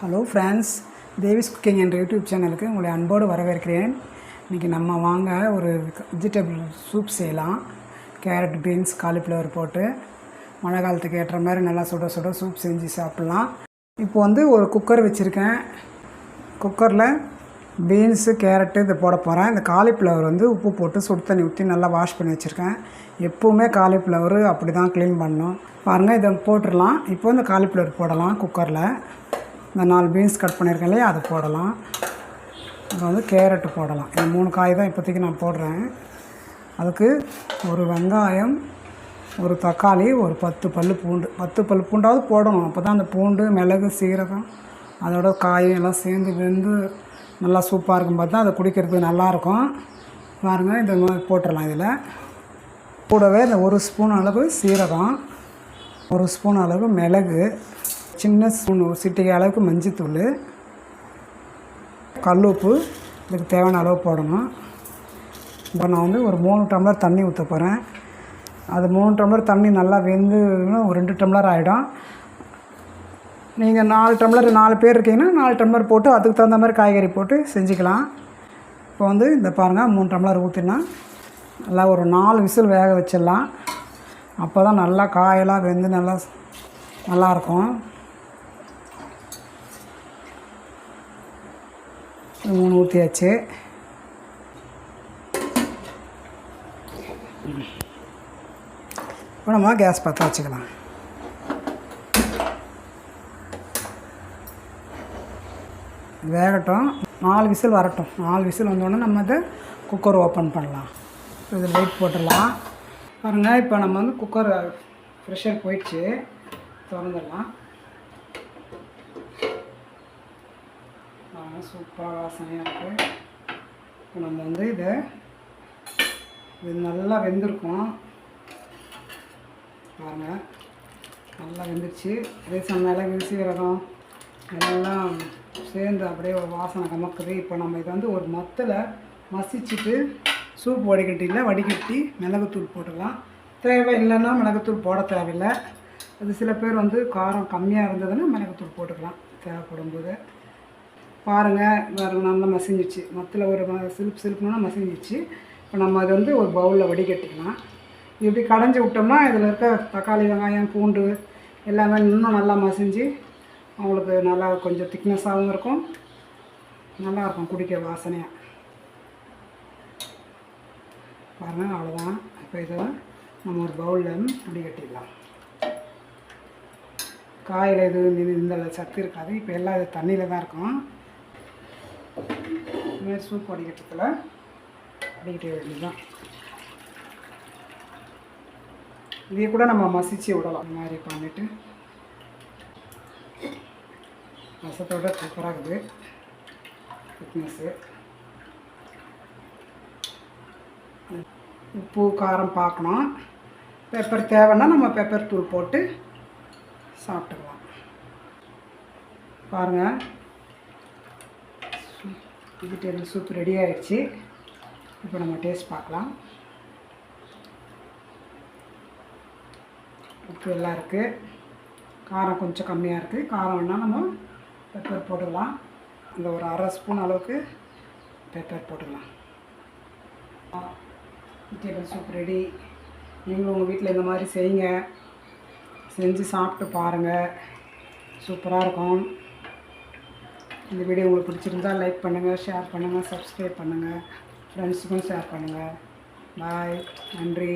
Hello friends, Devi's cooking என்ற YouTube சேனலுக்கு உங்களை அன்போடு வரவேற்கிறேன். இன்றைக்கி நம்ம வாங்க ஒரு வெஜிடபிள் சூப் செய்யலாம். கேரட், பீன்ஸ், காலிஃப்ளவர் போட்டு மழை காலத்துக்கு ஏற்ற மாதிரி நல்லா சுட சுட சூப் செஞ்சு சாப்பிட்லாம். இப்போ ஒரு குக்கர் வச்சுருக்கேன். குக்கரில் பீன்ஸு, கேரட்டு இதை போட போகிறேன். இந்த காலிஃப்ளவர் உப்பு போட்டு சுடு தண்ணி ஊற்றி நல்லா வாஷ் பண்ணி வச்சுருக்கேன். எப்போவுமே காலிஃப்ளவர் அப்படி தான் க்ளீன் பண்ணணும். பாருங்கள், இதை போட்டுடலாம். இப்போ இந்த காலிஃப்ளவர் போடலாம். குக்கரில் இந்த 4 பீன்ஸ் கட் பண்ணியிருக்கேன் இல்லையா, அதை போடலாம். இப்போ கேரட்டு போடலாம். இந்த 3 காய் தான் இப்போதைக்கு நான் போடுறேன். அதுக்கு ஒரு வெங்காயம், ஒரு தக்காளி, ஒரு 10 பல் பூண்டு. 10 பல் பூண்டாவது போடணும். அப்போ தான் அந்த பூண்டு, மிளகு, சீரகம் அதோட காயும் எல்லாம் சேர்ந்து வெந்து நல்லா சூப்பாக இருக்கும். பார்த்தா அதை குடிக்கிறதுக்கு நல்லாயிருக்கும். பாருங்கள், இந்த மாதிரி போட்டுடலாம். இதில் கூடவே இந்த 1 ஸ்பூன் அளவு சீரகம், 1 ஸ்பூன் அளவு மிளகு, சின்ன ஸ்பூன் சிட்டிகை அளவுக்கு மஞ்சத்தூள், கல் உப்பு இதுக்கு தேவையான அளவு போடணும். இப்போ நான் ஒரு 3 டம்ளர் தண்ணி ஊற்ற போகிறேன். அது 3 டம்ளர் தண்ணி நல்லா வெந்து ஒரு 2 டம்ளர் ஆகிடும். நீங்கள் 4 டம்ளர் 4 பேர் இருக்கீங்கன்னா 4 டம்ளர் போட்டு அதுக்கு தகுந்த மாதிரி காய்கறி போட்டு செஞ்சுக்கலாம். இப்போ இந்த பாருங்கள், 3 டம்ளர் ஊற்றினா நல்லா ஒரு 4 விசில் வேக வச்சிடலாம். அப்போ தான் நல்லா காயெல்லாம் வெந்து நல்லாயிருக்கும். 3 ஊற்றியாச்சு. இப்போ நம்ம கேஸ் பற்ற வச்சுக்கலாம். வேகட்டும், 4 விசில் வரட்டும். 4 விசில் வந்தோடனே நம்ம இதை குக்கர் ஓப்பன் பண்ணலாம். இது லைட் போட்டுடலாம். பாருங்கள், இப்போ நம்ம குக்கர் ப்ரெஷர் போயிடுச்சு. திறந்துடலாம். சூப்பராக வாசனையாக இருக்குது. இப்போ நம்ம இது நல்லா வெந்திருக்கும். பாருங்கள், நல்லா வெந்துருச்சு. அதே சமயம் மிளகு, சீரகம் எல்லாம் சேர்ந்து அப்படியே ஒரு வாசனை கமக்குது. இப்போ நம்ம இதை ஒரு மத்தில் மசிச்சுட்டு சூப் வடிகட்டி மிளகுத்தூள் போட்டுக்கலாம். தேவை இல்லைன்னா மிளகுத்தூள் போட தேவையில்லை. அது சில பேர் காரம் கம்மியாக இருந்ததுன்னா மிளகுத்தூள் போட்டுக்கலாம் தேவைப்படும் போது. பாருங்கள், நல்லா மசிஞ்சிச்சு. மத்தில் ஒரு சிலுப்புனா மசிஞ்சிச்சு. இப்போ நம்ம அதை ஒரு பவுலில் வடிகட்டிக்கலாம். இப்படி கடைஞ்சி விட்டோம்னா இதில் இருக்க தக்காளி, வெங்காயம், பூண்டு எல்லாமே இன்னும் நல்லா மசிஞ்சு அவங்களுக்கு நல்லா கொஞ்சம் திக்னஸாகவும் இருக்கும். நல்லாயிருக்கும் குடிக்க வாசனையாக. பாருங்கள், அவ்வளோதான். இப்போ இதை நம்ம ஒரு பவுலில் வடிகட்டிடலாம். காயில் இந்த சத்து இருக்காது. இப்போ எல்லாம் இது தண்ணியில் தான் இருக்கும். இதுமாதிரி சூப் வடிகட்டத்தில் வடிகட்ட வேண்டியதுதான். இதையே கூட நம்ம மசிச்சு விடலாம். இந்த மாதிரி பண்ணிவிட்டு ரசத்தோட சூப்பராக இருக்குது. திக்னஸ்ஸு, உப்பு, காரம் பார்க்கணும். பெப்பர் தேவைன்னா நம்ம பெப்பர் தூள் போட்டு சாப்பிட்டுக்கலாம். பாருங்கள், வெஜிடபிள் சூப் ரெடி ஆகிடுச்சு. இப்போ நம்ம டேஸ்ட் பார்க்கலாம். உப்பு எல்லாம் இருக்குது. காரம் கொஞ்சம் கம்மியாக இருக்குது. காரம் வேணால் நம்ம பெப்பர் போட்டுக்கலாம். அந்த ஒரு 1/2 ஸ்பூன் அளவுக்கு பெப்பர் போட்டுக்கலாம். Vegetable soup ready. நீங்களும் உங்கள் வீட்டில் இந்த மாதிரி செய்யுங்க. செஞ்சு சாப்பிட்டு பாருங்கள். சூப்பராக இருக்கும். இந்த வீடியோ உங்களுக்கு பிடிச்சிருந்தால் லைக் பண்ணுங்கள், ஷேர் பண்ணுங்கள், சப்ஸ்கிரைப் பண்ணுங்கள், ஃப்ரெண்ட்ஸுக்கும் ஷேர் பண்ணுங்கள். பாய், நன்றி.